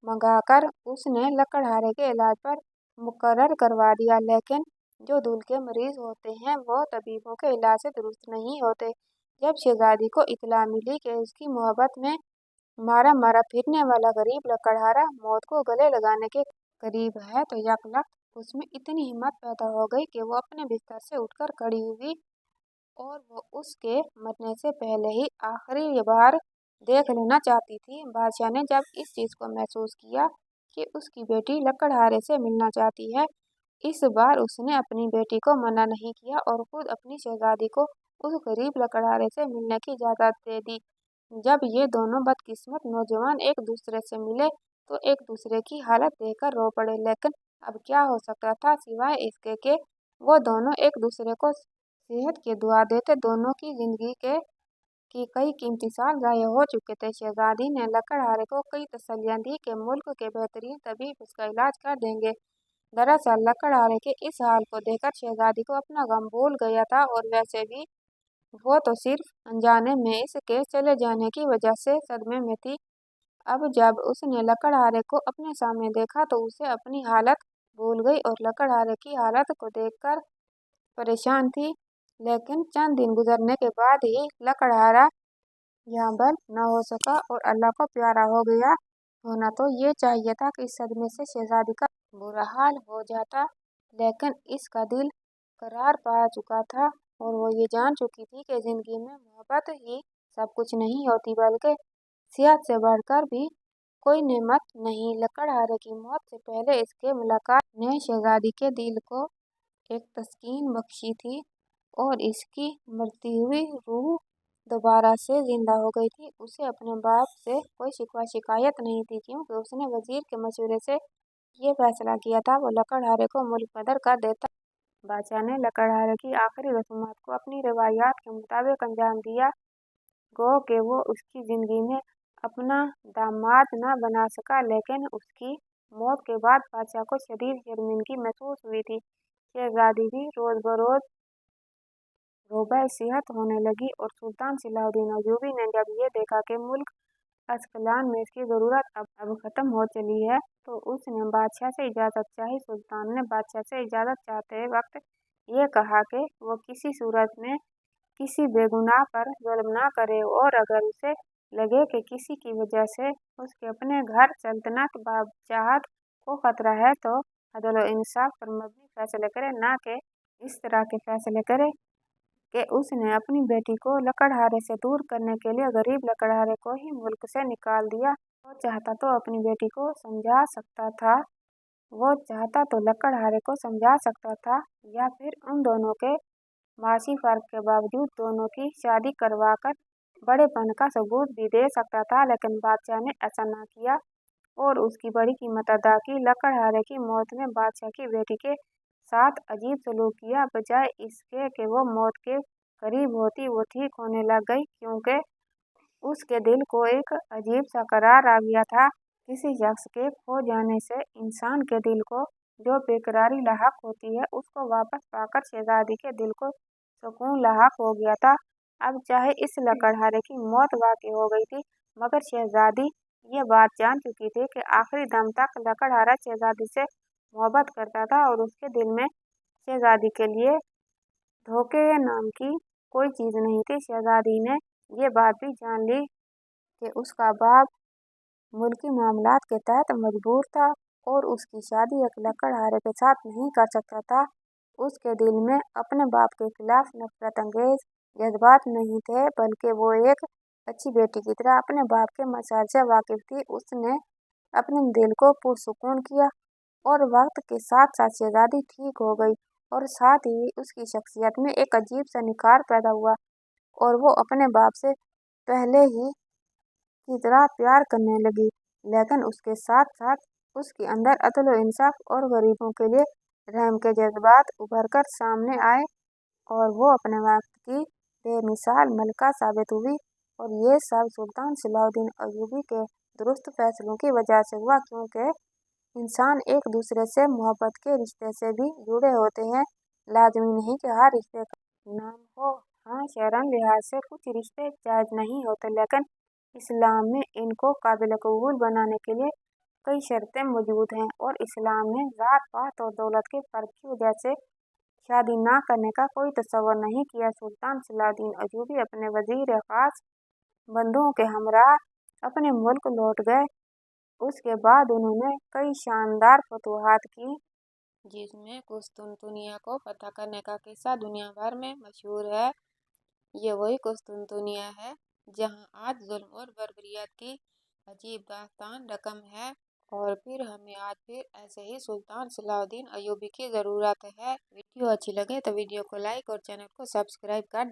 मंगाकर उसने लकड़हारे के इलाज पर मुकर्रर करवा दिया, लेकिन जो दिल के मरीज होते हैं वो तबीबों के इलाज से दुरुस्त नहीं होते। जब शहजादी को इतला मिली कि उसकी मोहब्बत में मारा मारा फिरने वाला गरीब लकड़हारा मौत को गले लगाने के करीब है, तो यकलख्त उसमें इतनी हिम्मत पैदा हो गई कि वो अपने बिस्तर से उठकर खड़ी हुई और वो उसके मरने से पहले ही आखिरी बार देख लेना चाहती थी। बादशाह ने जब इस चीज़ को महसूस किया कि उसकी बेटी लकड़हारे से मिलना चाहती है, इस बार उसने अपनी बेटी को मना नहीं किया और खुद अपनी शहजादी को उस गरीब लकड़हारे से मिलने की इजाज़त दे दी। जब ये दोनों बदकिस्मत नौजवान एक दूसरे से मिले तो एक दूसरे की हालत देखकर रो पड़े, लेकिन अब क्या हो सकता था सिवाय इसके कि वो दोनों एक दूसरे को सेहत की दुआ देते। दोनों की जिंदगी के की कई कीमती साल ज़ाया हो चुके थे। शहजादी ने लकड़हारे को कई तसल्लियाँ दी कि मुल्क के बेहतरीन तबीब उसका इलाज कर देंगे। दरअसल लकड़हारे के इस हाल को देखकर शहजादी को अपना गम भूल गया था, और वैसे भी वो तो सिर्फ अनजाने में इसके चले जाने की वजह से सदमे में थी। अब जब उसने लकड़हारे को अपने सामने देखा तो उसे अपनी हालत भूल गई और लकड़हारे की हालत को देखकर परेशान थी। लेकिन चंद दिन गुजरने के बाद ही लकड़हारा यहाँ बल न हो सका और अल्लाह को प्यारा हो गया। होना तो ये चाहिए था कि इस सदमे से शहजादी का बुरा हाल हो जाता, लेकिन इसका दिल करार पा चुका था और वो ये जान चुकी थी कि जिंदगी में मोहब्बत ही सब कुछ नहीं होती, बल्कि सेहत से बढ़कर भी कोई नेमत नहीं। लकड़हारे की मौत से पहले इसके मुलाकात ने शहजादी के दिल को एक तस्कीन बख्शी थी और इसकी मरती हुई रूह दोबारा से जिंदा हो गई थी। उसे अपने बाप से कोई शिकवा शिकायत नहीं थी, क्योंकि उसने वजीर के मशवरे से ये फैसला किया था वो लकड़हारे को मुल्क बदर कर देता। बादशाह ने लकड़हारे की आखिरी रसूमात को अपनी रवायात के मुताबिक अंजाम दिया। गो कि वो उसकी जिंदगी में अपना दामाद न बना सका, लेकिन उसकी मौत के बाद बादशाह को शदीद शर्मिंदगी महसूस हुई थी। शहजादी भी रोज बरोज रोबा सेहत होने लगी, और सुल्तान सलाउद्दीन अय्यूबी ने जब ये देखा कि मुल्क अस्कलान में इसकी ज़रूरत अब ख़त्म हो चली है, तो उसने बादशाह से इजाज़त चाही। सुल्तान ने बादशाह से इजाज़त चाहते वक्त ये कहा कि वो किसी सूरत में किसी बेगुनाह पर जुल्म न करे, और अगर उसे लगे कि किसी की वजह से उसके अपने घर, सल्तनत, बादशाहत को खतरा है, तो अदल और इंसाफ पर मबनी फैसले करे, न कि इस तरह के फैसले करे कि उसने अपनी बेटी को लकड़हारे से दूर करने के लिए गरीब लकड़हारे को ही मुल्क से निकाल दिया। वो चाहता तो अपनी बेटी को समझा सकता था, वो चाहता तो लकड़हारे को समझा सकता था, या फिर उन दोनों के मासी फर्क के बावजूद दोनों की शादी करवाकर बड़ेपन का सबूत भी दे सकता था। लेकिन बादशाह ने ऐसा ना किया और उसकी बड़ी कीमत अदा की। लकड़हारे की मौत ने बादशाह की बेटी के साथ अजीब सलूक किया। बजाय इसके कि वो मौत के करीब होती, वो ठीक होने लग गई, क्योंकि उसके दिल को एक अजीब सा करार आ गया था। किसी शख्स के खो जाने से इंसान के दिल को जो बेकरारी लाहक होती है, उसको वापस पाकर शहजादी के दिल को सुकून लाहक हो गया था। अब चाहे इस लकड़हारे की मौत वाक़ई हो गई थी, मगर शहजादी ये बात जान चुकी थी कि आखिरी दम तक लकड़हारा शहजादी से मोहब्बत करता था, और उसके दिल में शहजादी के लिए धोखे नाम की कोई चीज़ नहीं थी। शहजादी ने ये बात भी जान ली कि उसका बाप मुल्की मामलात के तहत मजबूर था, और उसकी शादी एक लकड़हारे के साथ नहीं कर सकता था। उसके दिल में अपने बाप के खिलाफ नफरत अंगेज जज्बात नहीं थे, बल्कि वो एक अच्छी बेटी की तरह अपने बाप के मसाइल से वाकिफ थी। उसने अपने दिल को पुरसुकून किया, और वक्त के साथ साथ शहजादी ठीक हो गई, और साथ ही उसकी शख्सियत में एक अजीब सा निखार पैदा हुआ, और वो अपने बाप से पहले ही की तरह प्यार करने लगी। लेकिन उसके साथ साथ उसके अंदर अदल व इंसाफ और गरीबों के लिए रहम के जज्बात उभर कर सामने आए, और वो अपने वक्त की बेमिसाल मलका साबित हुई। और ये सब सुल्तान सलाहुद्दीन अयूबी के दुरुस्त फैसलों की वजह से हुआ, क्योंकि इंसान एक दूसरे से मोहब्बत के रिश्ते से भी जुड़े होते हैं। लाजमी नहीं कि हर रिश्ते का नाम हो। हाँ, शरअन लिहाज से कुछ रिश्ते जायज़ नहीं होते, लेकिन इस्लाम में इनको काबिल कबूल बनाने के लिए कई शर्तें मौजूद हैं, और इस्लाम ने ज़ात पात और दौलत के फ़र्क की वजह से शादी ना करने का कोई तसव्वुर नहीं किया। सुल्तान सलाहुद्दीन अयूबी अपने वज़ीर ख़ास बंधुओं के हमरा अपने मुल्क लौट गए। उसके बाद उन्होंने कई शानदार फतूहात की, जिसमें कुस्तुनतुनिया को फतह करने का किस्सा दुनिया भर में मशहूर है। ये वही कुस्तुनतुनिया है जहाँ आज जुल्म और बर्बरियत की अजीब दास्तान रकम है, और फिर हमें आज फिर ऐसे ही सुल्तान सलाहुद्दीन अयूबी की ज़रूरत है। वीडियो अच्छी लगे तो वीडियो को लाइक और चैनल को सब्सक्राइब कर